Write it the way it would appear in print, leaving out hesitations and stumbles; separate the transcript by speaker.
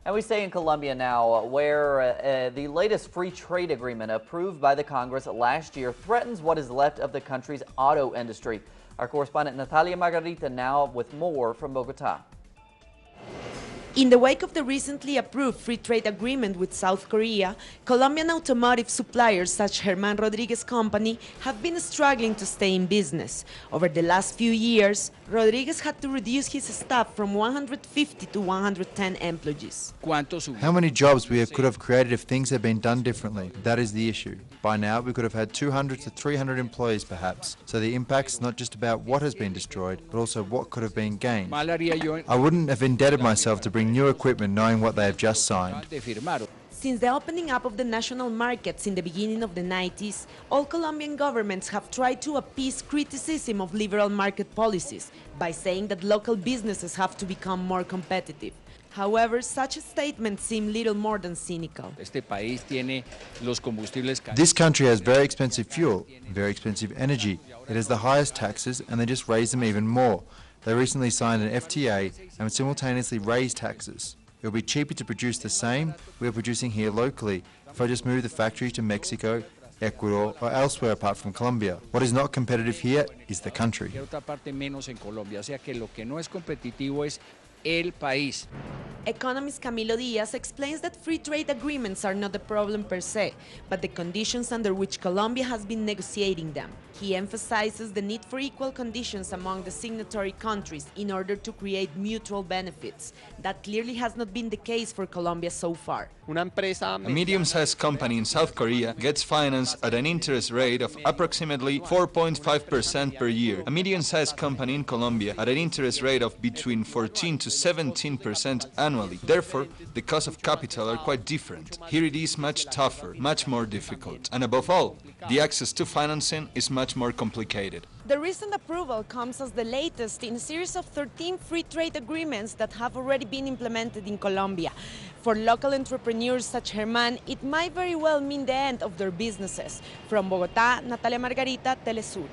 Speaker 1: And we stay in Colombia now, where the latest free trade agreement approved by the Congress last year threatens what is left of the country's auto industry. Our correspondent Natalia Margarita now with more from Bogota.
Speaker 2: In the wake of the recently approved free trade agreement with South Korea, Colombian automotive suppliers such as Herman Rodriguez company have been struggling to stay in business. Over the last few years, Rodriguez had to reduce his staff from 150 to 110 employees.
Speaker 3: How many jobs we could have created if things had been done differently? That is the issue. By now, we could have had 200 to 300 employees perhaps. So the impact's not just about what has been destroyed, but also what could have been gained. I wouldn't have indebted myself to bring new equipment knowing what they have just signed.
Speaker 2: Since the opening up of the national markets in the beginning of the 90s, all Colombian governments have tried to appease criticism of liberal market policies by saying that local businesses have to become more competitive. However, such statements seem little more than cynical.
Speaker 3: This country has very expensive fuel, very expensive energy. It has the highest taxes and they just raise them even more. They recently signed an FTA and simultaneously raised taxes. It will be cheaper to produce the same we are producing here locally if I just move the factory to Mexico, Ecuador or elsewhere apart from Colombia. What is not competitive here is the country.
Speaker 2: Economist Camila Diaz explains that free trade agreements are not the problem per se, but the conditions under which Colombia has been negotiating them. He emphasizes the need for equal conditions among the signatory countries in order to create mutual benefits. That clearly has not been the case for Colombia so far.
Speaker 4: A medium-sized company in South Korea gets financed at an interest rate of approximately 4.5% per year. A medium-sized company in Colombia at an interest rate of between 14 to 17% annually. Therefore, the cost of capital are quite different. Here it is much tougher, much more difficult. And above all, the access to financing is much more complicated.
Speaker 2: The recent approval comes as the latest in a series of 13 free trade agreements that have already been implemented in Colombia. For local entrepreneurs such as Herman, it might very well mean the end of their businesses. From Bogotá, Natalia Margarita, Telesur.